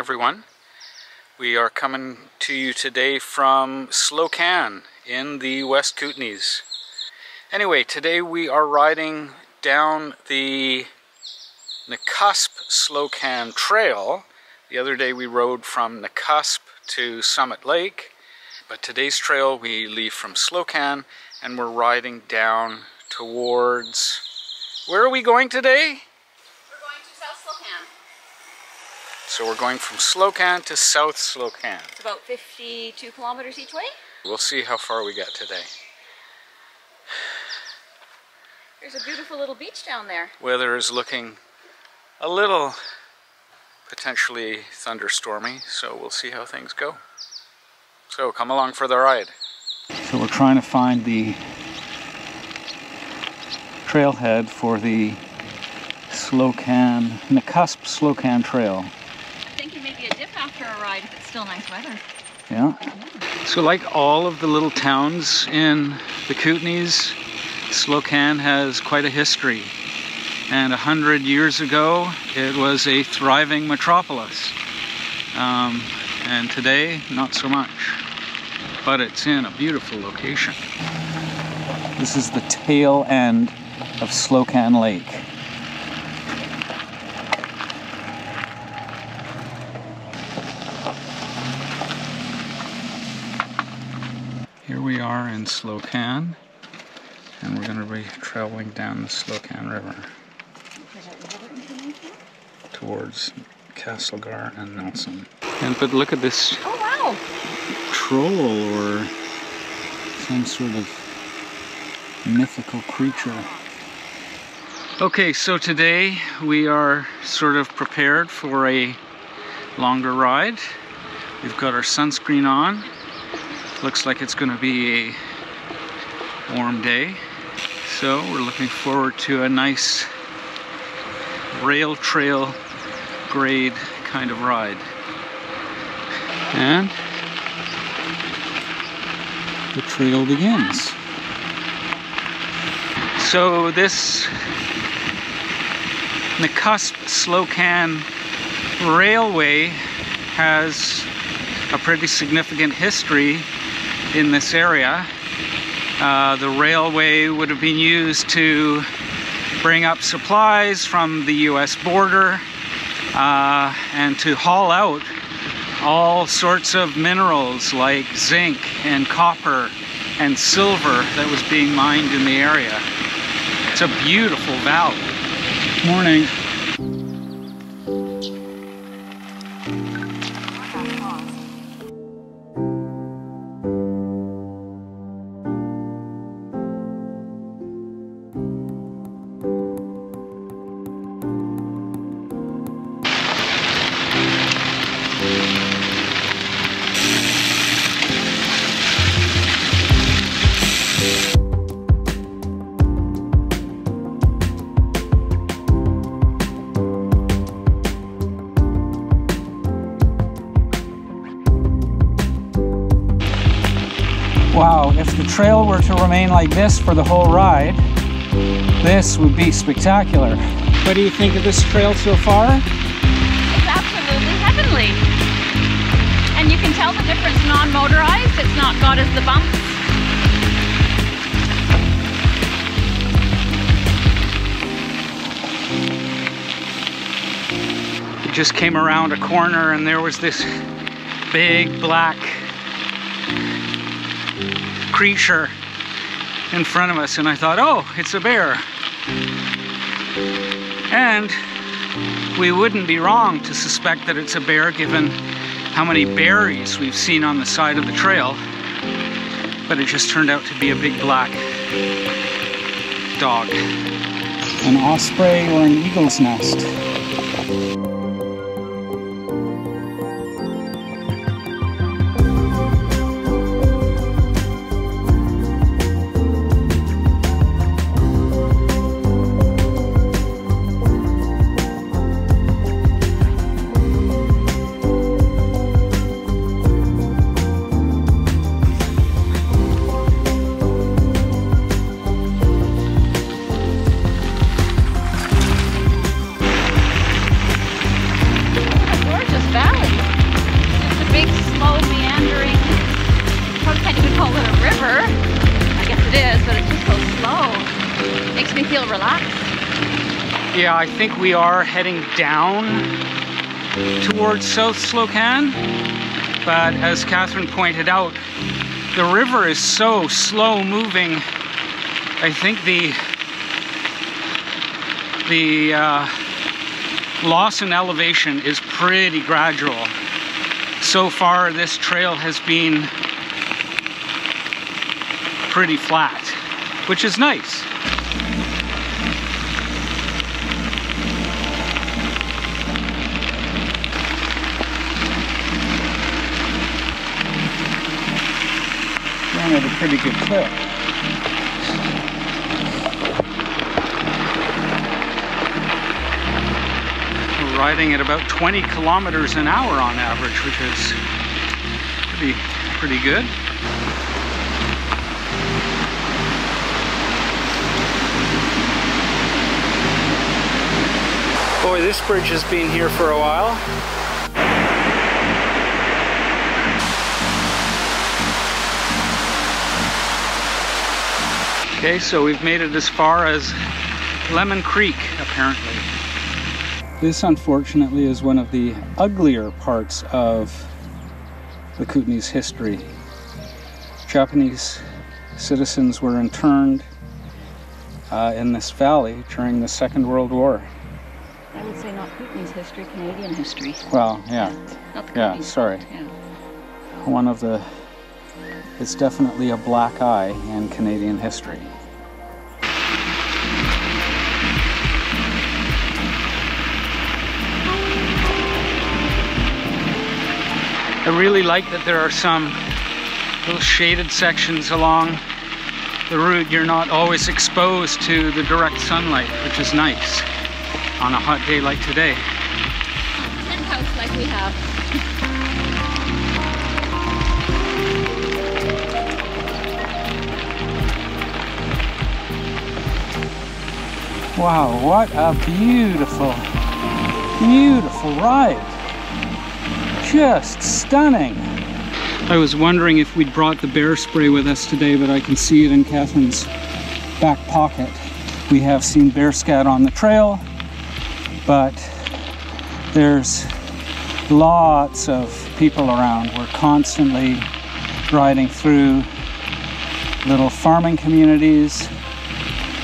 everyone. We are coming to you today from Slocan in the West Kootenays. Anyway, today we are riding down the South Slocan Trail. The other day we rode from South to Summit Lake, but today's trail we leave from Slocan and we're riding down towards... Where are we going today? We're going to South Slocan. So we're going from Slocan to South Slocan. It's about 52 kilometers each way. We'll see how far we get today. There's a beautiful little beach down there. Weather is looking a little potentially thunderstormy, so we'll see how things go. So come along for the ride. So we're trying to find the trailhead for the Slocan, South Slocan Trail. I think it may be a dip after a ride if it's still nice weather. Yeah. So like all of the little towns in the Kootenays, Slocan has quite a history. And 100 years ago, it was a thriving metropolis. And today, not so much. But it's in a beautiful location. This is the tail end of Slocan Lake. Here we are in Slocan, and we're going to be traveling down the Slocan River towards Castlegar and Nelson. But look at this troll or some sort of mythical creature. Okay, so today we are sort of prepared for a longer ride. We've got our sunscreen on. Looks like it's going to be a warm day. So we're looking forward to a nice rail trail grade kind of ride. And the trail begins. So this South Slocan Railway has a pretty significant history in this area. The railway would have been used to bring up supplies from the US border and to haul out all sorts of minerals like zinc and copper and silver that was being mined in the area. It's a beautiful valley. Morning. Wow, if the trail were to remain like this for the whole ride, this would be spectacular. What do you think of this trail so far? It's absolutely heavenly. And you can tell the difference non-motorized. It's not got as the bumps. We just came around a corner and there was this big black creature in front of us, and I thought, oh, it's a bear. And we wouldn't be wrong to suspect that it's a bear given how many berries we've seen on the side of the trail, but it just turned out to be a big black dog. An osprey or an eagle's nest. Yeah, I think we are heading down towards South Slocan, but as Catherine pointed out, the river is so slow moving. I think the loss in elevation is pretty gradual. So far, this trail has been pretty flat, which is nice. We're at a pretty good clip. We're riding at about 20 kilometers an hour on average, which is pretty good. Boy, this bridge has been here for a while. Okay, so we've made it as far as Lemon Creek, apparently. This, unfortunately, is one of the uglier parts of the Kootenays history. Japanese citizens were interned in this valley during the Second World War. I would say not Kootenays history, Canadian history. Well, yeah. Not the Kootenays. Sorry. Yeah. One of the... It's definitely a black eye in Canadian history. I really like that there are some little shaded sections along the route. You're not always exposed to the direct sunlight, which is nice on a hot day like today. Tent house like we have. Wow, what a beautiful, beautiful ride. Just stunning. I was wondering if we'd brought the bear spray with us today, but I can see it in Catherine's back pocket. We have seen bear scat on the trail, but there's lots of people around. We're constantly riding through little farming communities,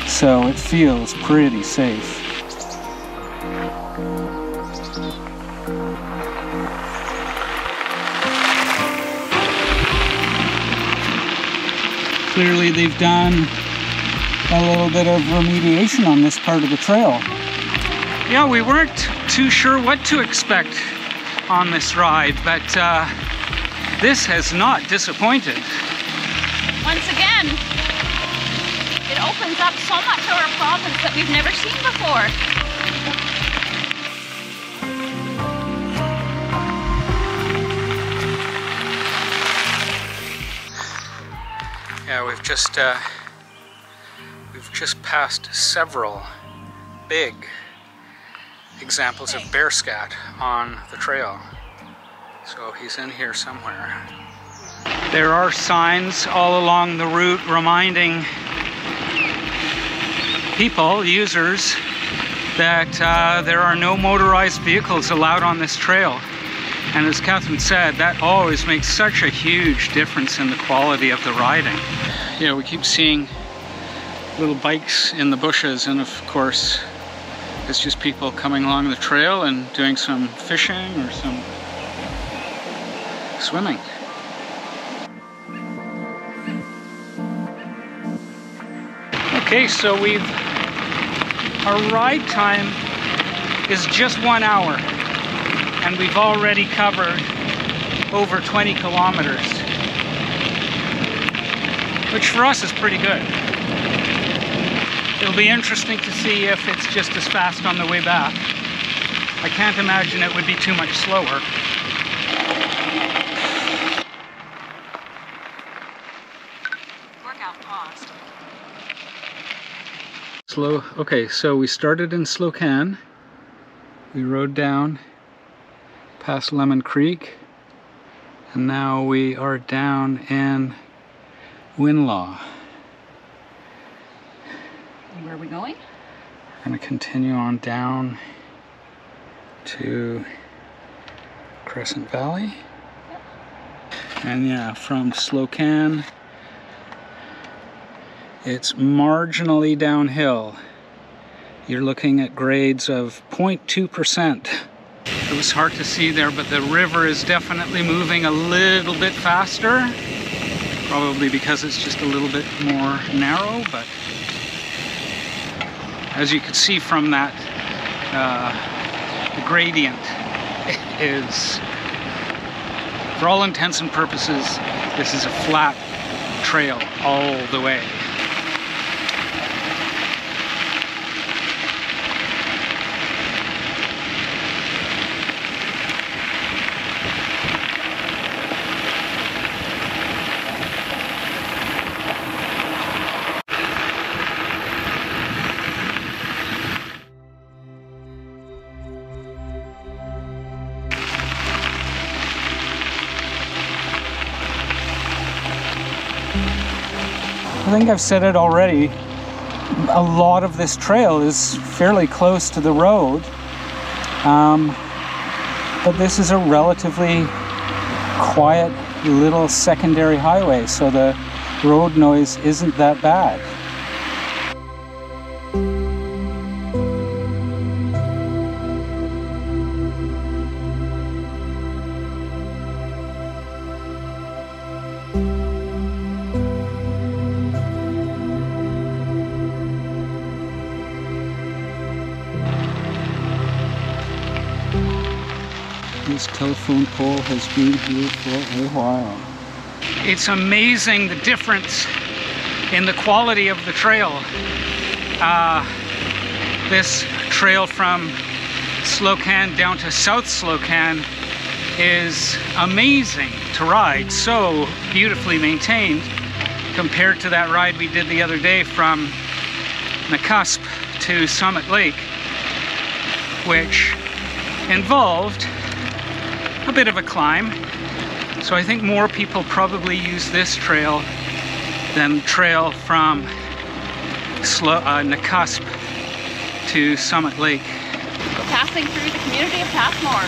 so it feels pretty safe. Clearly they've done a little bit of remediation on this part of the trail. Yeah, we weren't too sure what to expect on this ride, but this has not disappointed. Once again, it opens up so much of our province that we've never seen before. Yeah, we've just passed several big examples of bear scat on the trail. So he's in here somewhere. There are signs all along the route reminding people, users, that there are no motorized vehicles allowed on this trail. And as Catherine said, that always makes such a huge difference in the quality of the riding. Yeah, we keep seeing little bikes in the bushes, and of course it's just people coming along the trail and doing some fishing or some swimming. Okay, so our ride time is just 1 hour, and we've already covered over 20 kilometers, which for us is pretty good. It'll be interesting to see if it's just as fast on the way back. I can't imagine it would be too much slower. Workout paused. Okay, so we started in Slocan. We rode down past Lemon Creek, and now we are down in Winlaw. Where are we going? We're going to continue on down to Crescent Valley. And yeah, from Slocan, it's marginally downhill. You're looking at grades of 0.2%. It was hard to see there, but the river is definitely moving a little bit faster. Probably because it's just a little bit more narrow, but as you can see from that, the gradient is, for all intents and purposes, this is a flat trail all the way. I think I've said it already, a lot of this trail is fairly close to the road, but this is a relatively quiet little secondary highway, so the road noise isn't that bad. This telephone pole has been here for a while. It's amazing the difference in the quality of the trail. This trail from Slocan down to South Slocan is amazing to ride, so beautifully maintained compared to that ride we did the other day from the cusp to Summit Lake, which involved a bit of a climb. So I think more people probably use this trail than the trail from Cusp to Summit Lake. We're passing through the community of Passmore.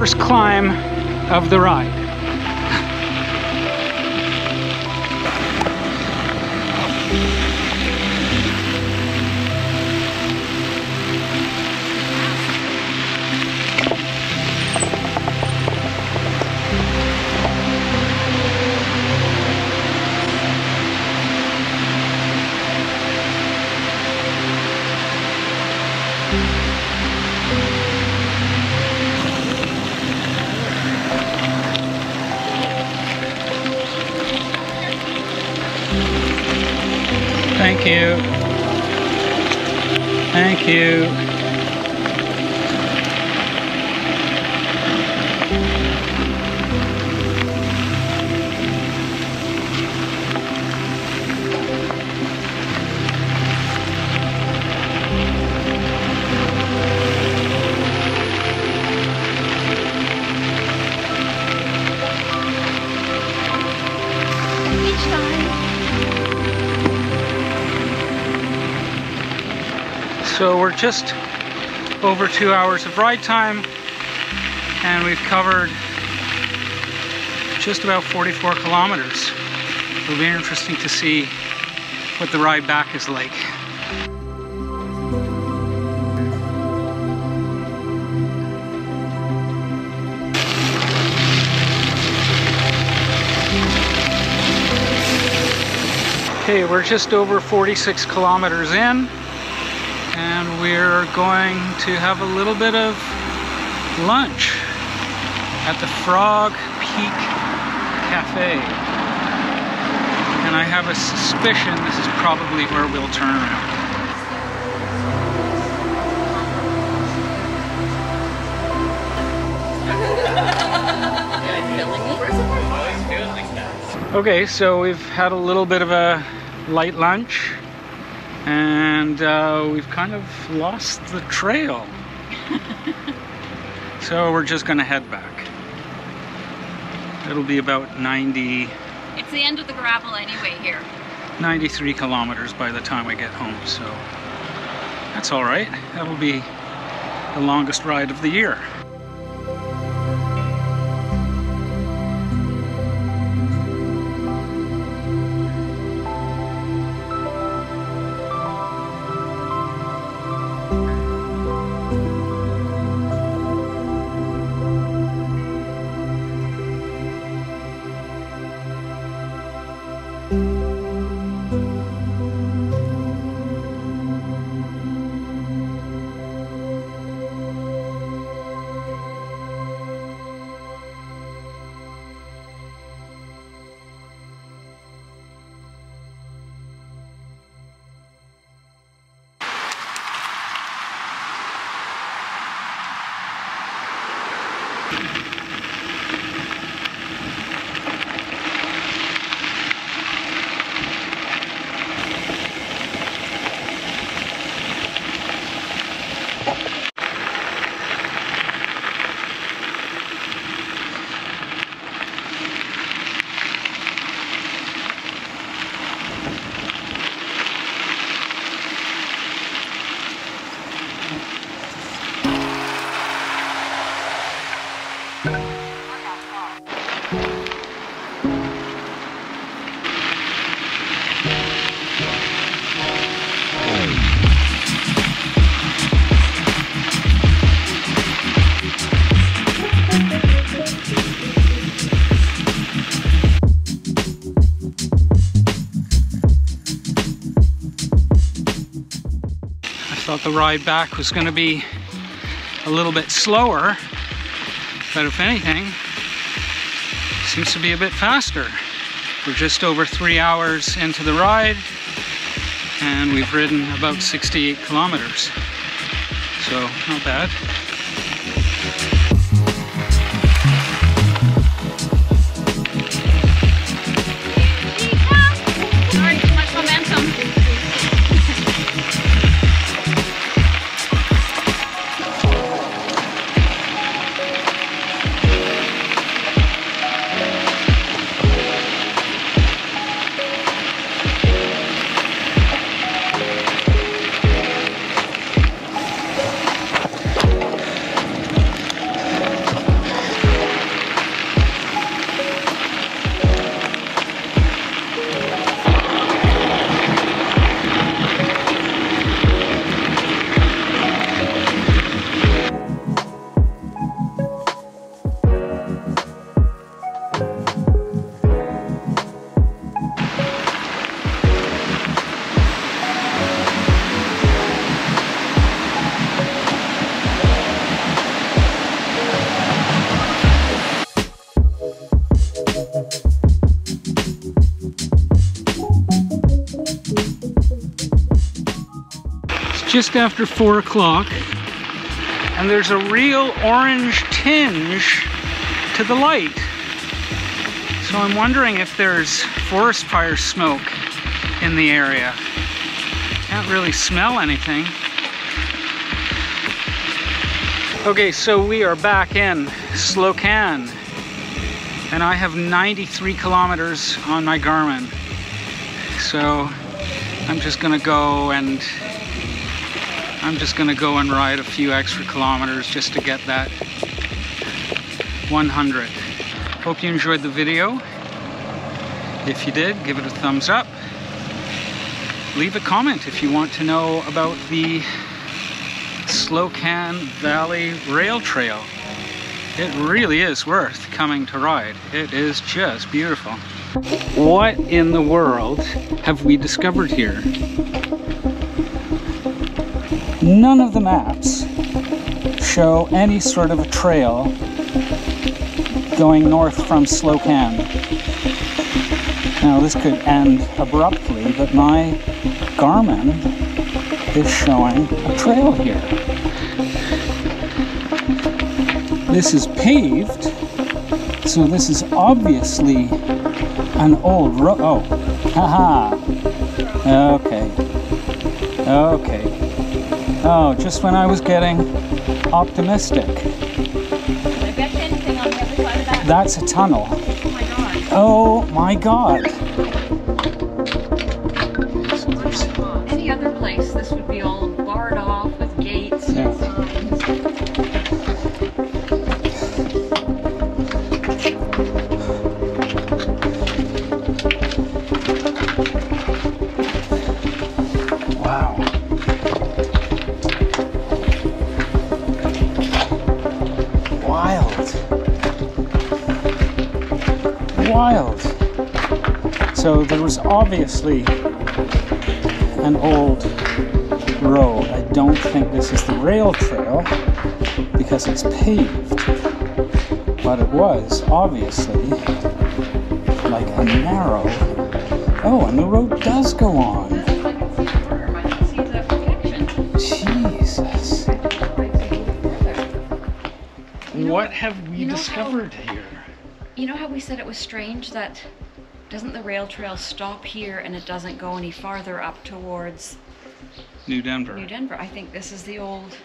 First climb of the ride. Thank you. Thank you. Each time. So we're just over 2 hours of ride time, and we've covered just about 44 kilometers. It'll be interesting to see what the ride back is like. Okay, we're just over 46 kilometers in, and we're going to have a little bit of lunch at the Frog Peak Cafe. And I have a suspicion this is probably where we'll turn around. Okay, so we've had a little bit of a light lunch, And we've kind of lost the trail. So we're just gonna head back. It'll be about 90... It's the end of the gravel anyway here. 93 kilometers by the time we get home, so that's all right. That'll be the longest ride of the year. Thought the ride back was going to be a little bit slower, but if anything, seems to be a bit faster. We're just over 3 hours into the ride, and we've ridden about 68 kilometers, so not bad. Sorry, too much momentum. Just after 4 o'clock, and there's a real orange tinge to the light. So I'm wondering if there's forest fire smoke in the area. Can't really smell anything. Okay, so we are back in Slocan, and I have 93 kilometers on my Garmin. So I'm just gonna go and ride a few extra kilometers just to get that 100. Hope you enjoyed the video. If you did, give it a thumbs up. Leave a comment if you want to know about the Slocan Valley Rail Trail. It really is worth coming to ride. It is just beautiful. What in the world have we discovered here? None of the maps show any sort of a trail going north from Slocan. Now this could end abruptly, but my Garmin is showing a trail here. This is paved, so this is obviously an old road. Oh, haha. Okay. Okay. Oh, just when I was getting optimistic. I bet you anything on the other side of that. That's a tunnel. Oh my God. Oh my God. Any other place, this would be all barred off with gates Yeah. and signs. Wow. Wild. Wild. So there was obviously an old road. I don't think this is the rail trail because it's paved. But it was obviously like a narrow. Oh, and the road does go on. Jesus. What have we discovered here? You know how we said it was strange that doesn't the rail trail stop here and it doesn't go any farther up towards New Denver. New Denver? I think this is the old,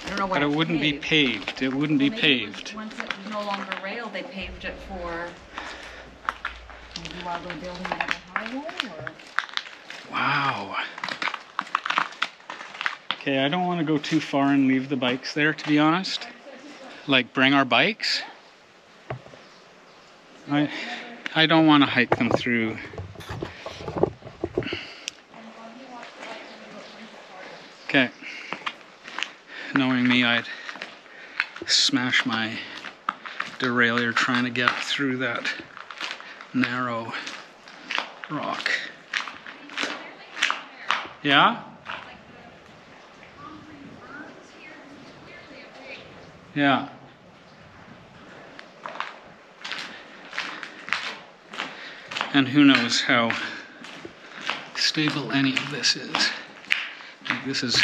I don't know what But it it's wouldn't be paved. It wouldn't be Well, maybe paved. Once it was no longer rail, they paved it for maybe while they're building another highway or... Wow. Okay, I don't want to go too far and leave the bikes there, to be honest. Like, bring our bikes. I don't want to hike them through. Okay. Knowing me, I'd smash my derailleur trying to get through that narrow rock. Yeah? Yeah. And who knows how stable any of this is. Like this is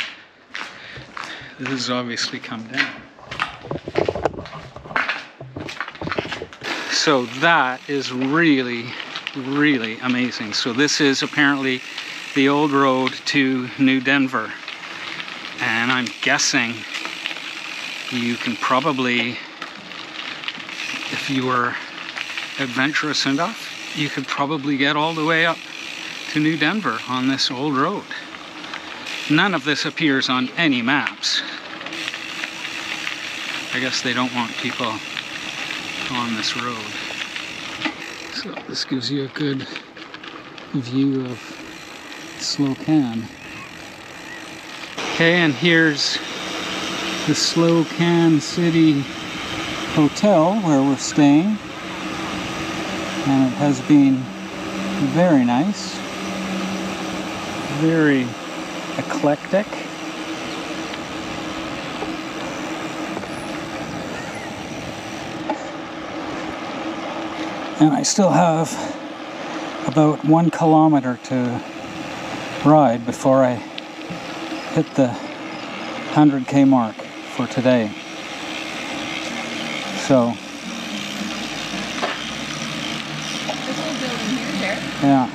obviously come down. So that is really, really amazing. So this is apparently the old road to New Denver. And I'm guessing you can probably, if you were adventurous enough, you could probably get all the way up to New Denver on this old road. None of this appears on any maps. I guess they don't want people on this road. So this gives you a good view of Slocan. Okay, and here's the Slocan City Hotel where we're staying. And it has been very nice, very eclectic. And I still have about 1 kilometer to ride before I hit the 100K mark for today. So, This whole building here, there. yeah.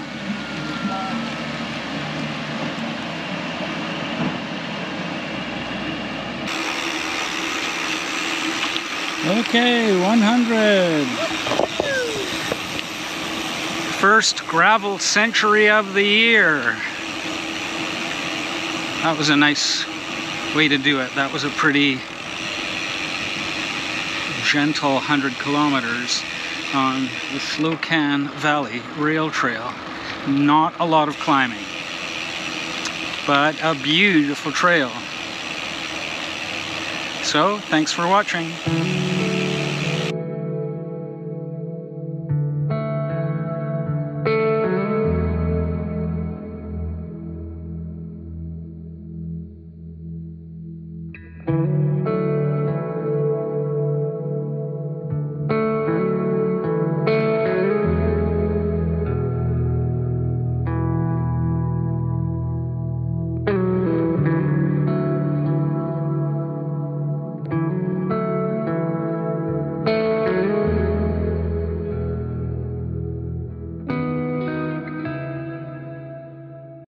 Okay, 100. First gravel century of the year. That was a nice way to do it. That was a pretty gentle 100 kilometers on the Slocan Valley rail trail. Not a lot of climbing, but a beautiful trail. So, thanks for watching.